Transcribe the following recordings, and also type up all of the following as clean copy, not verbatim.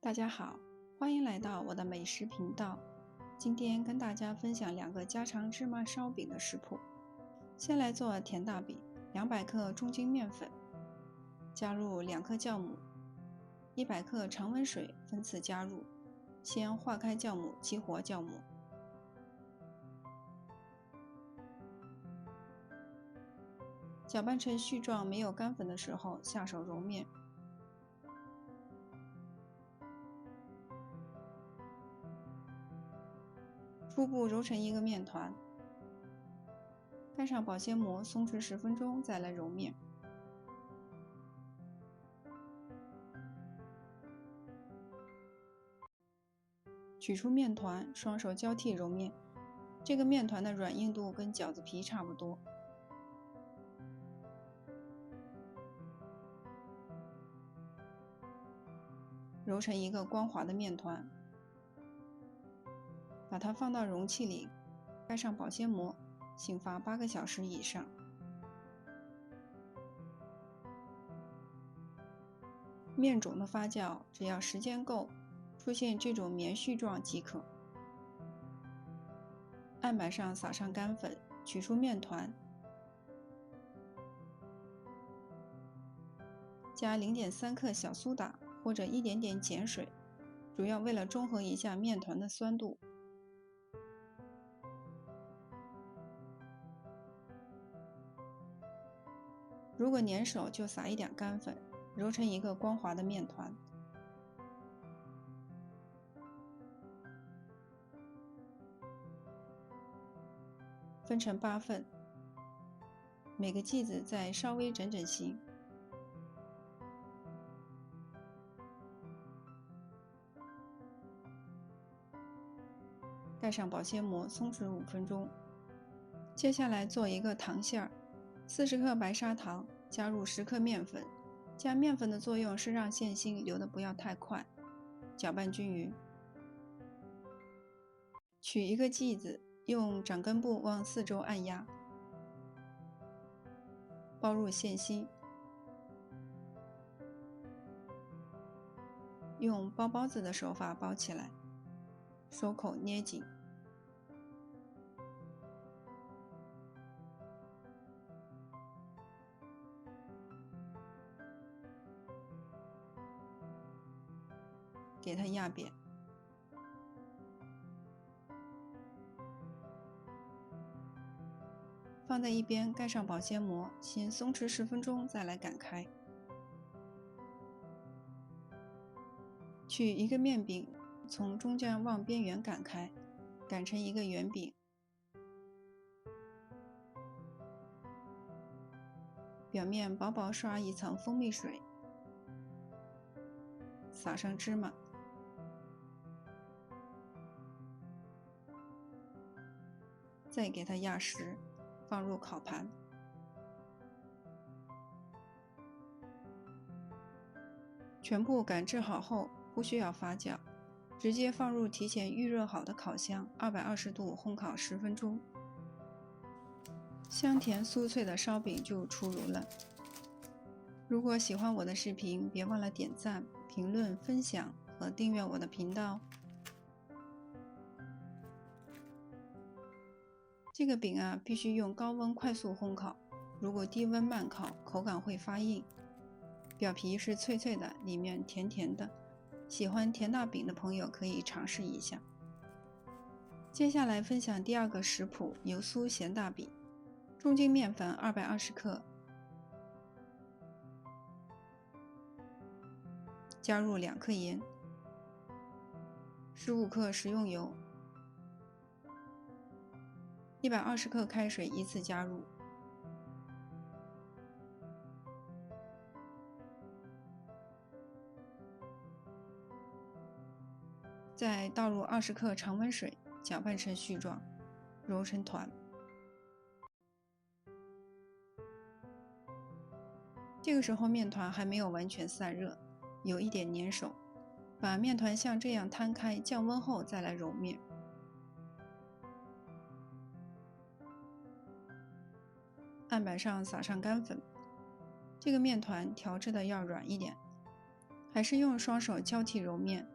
大家好，欢迎来到我的美食频道。今天跟大家分享2个家常芝麻烧饼的食谱。先来做甜大饼，200克中筋面粉，加入2克酵母，100克常温水分次加入，先化开酵母，激活酵母。搅拌成絮状没有干粉的时候，下手揉面。初步揉成一个面团，盖上保鲜膜，松弛10分钟，再来揉面。取出面团，双手交替揉面，这个面团的软硬度跟饺子皮差不多。揉成一个光滑的面团，把它放到容器里，盖上保鲜膜，醒发8个小时以上。面种的发酵只要时间够，出现这种棉絮状即可。案板上撒上干粉，取出面团，加0.3克小苏打或者一点点碱水，主要为了中和一下面团的酸度。如果粘手就撒一点干粉，揉成一个光滑的面团。分成8份，每个剂子再稍微整整形。盖上保鲜膜，松弛5分钟。接下来做一个糖馅儿，40克白砂糖，加入10克面粉。加面粉的作用是让馅心流得不要太快，搅拌均匀。取一个剂子，用掌根部往4周按压，包入馅心，用包包子的手法包起来，收口捏紧。给它压扁。放在一边，盖上保鲜膜，先松弛10分钟，再来擀开。取一个面饼，从中间往边缘擀开，擀成一个圆饼。表面薄薄刷一层蜂蜜水，撒上芝麻，再给它压实，放入烤盘。全部擀制好后，不需要发酵，直接放入提前预热好的烤箱，220度烘烤10分钟。香甜酥脆的烧饼就出炉了。如果喜欢我的视频，别忘了点赞、评论、分享和订阅我的频道。这个饼必须用高温快速烘烤，如果低温慢烤，口感会发硬。表皮是脆脆的，里面甜甜的。喜欢甜大饼的朋友可以尝试一下。接下来分享第2个食谱：油酥咸大饼。中筋面粉220克，加入2克盐，15克食用油，120克开水依次加入。再倒入20克常温水，搅拌成絮状，揉成团。这个时候面团还没有完全散热，有一点粘手，把面团像这样摊开，降温后再来揉面。案板上撒上干粉，这个面团调制的要软一点，还是用双手交替揉面。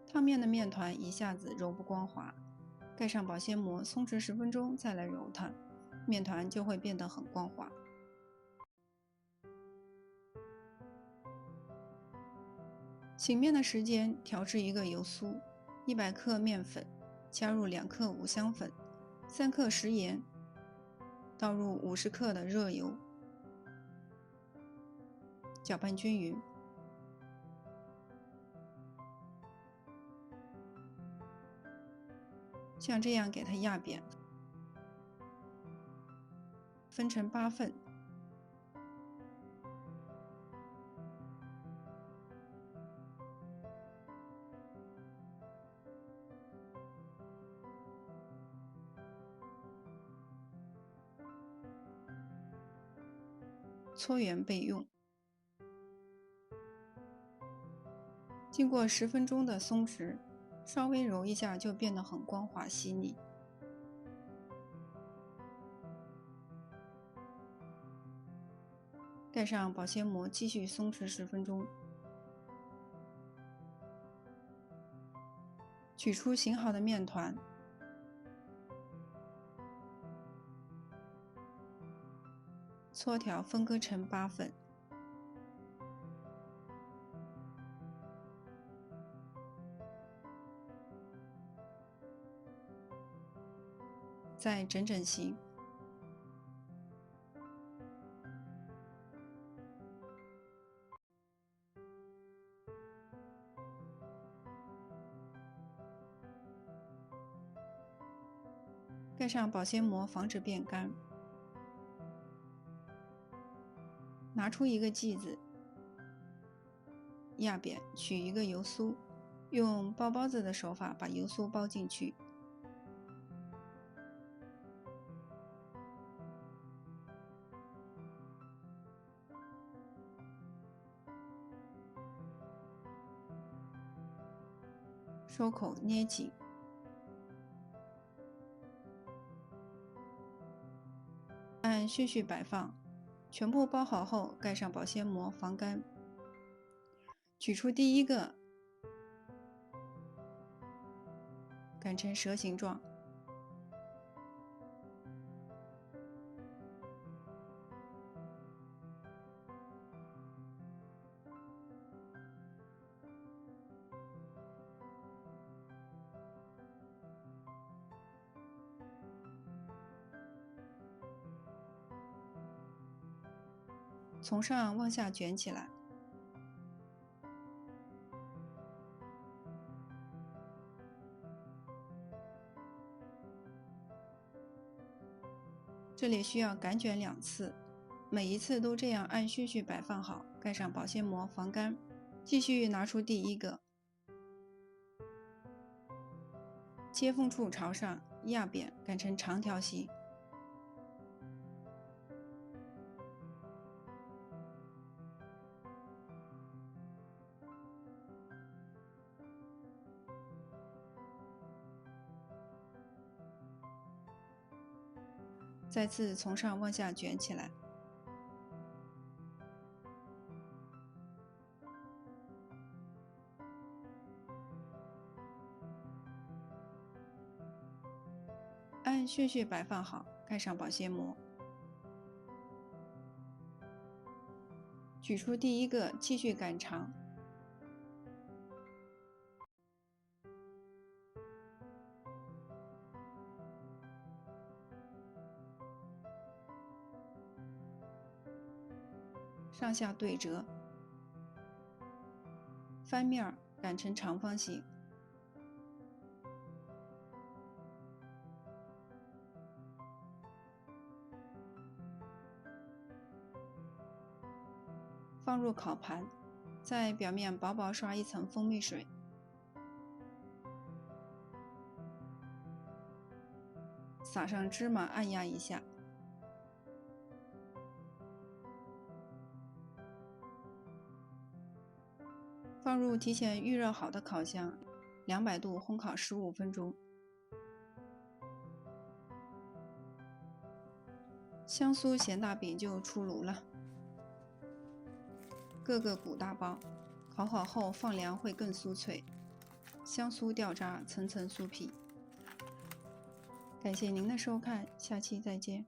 烫面的面团一下子揉不光滑，盖上保鲜膜，松弛10分钟再来揉它，面团就会变得很光滑。醒面的时间调至1个油酥，100克面粉，加入2克五香粉，3克食盐，倒入50克的热油，搅拌均匀。像这样给它压扁，分成8份。搓圆备用。经过10分钟的松弛，稍微揉一下就变得很光滑细腻。盖上保鲜膜，继续松弛10分钟。取出醒好的面团，搓条分割成8份。再整整形。盖上保鲜膜，防止变干。拿出一个剂子，压扁，取一个油酥，用包包子的手法把油酥包进去。收口捏紧，按顺序摆放，全部包好后盖上保鲜膜防干。取出第一个，擀成蛇形状。从上往下卷起来。这里需要擀卷2次，每一次都这样按顺序摆放好，盖上保鲜膜防干。继续拿出第一个，接缝处朝上压扁，擀成长条形。再次从上往下卷起来。按顺序摆放好，盖上保鲜膜。取出第一个，继续擀长。上下对折，翻面擀成长方形。放入烤盘，在表面薄薄刷一层蜂蜜水，撒上芝麻，按压一下。放入入提前预热好的烤箱，200度烘烤15分钟。香酥咸大饼就出炉了，个个鼓大包，烤好后放凉会更酥脆，香酥掉渣，层层酥皮。感谢您的收看，下期再见。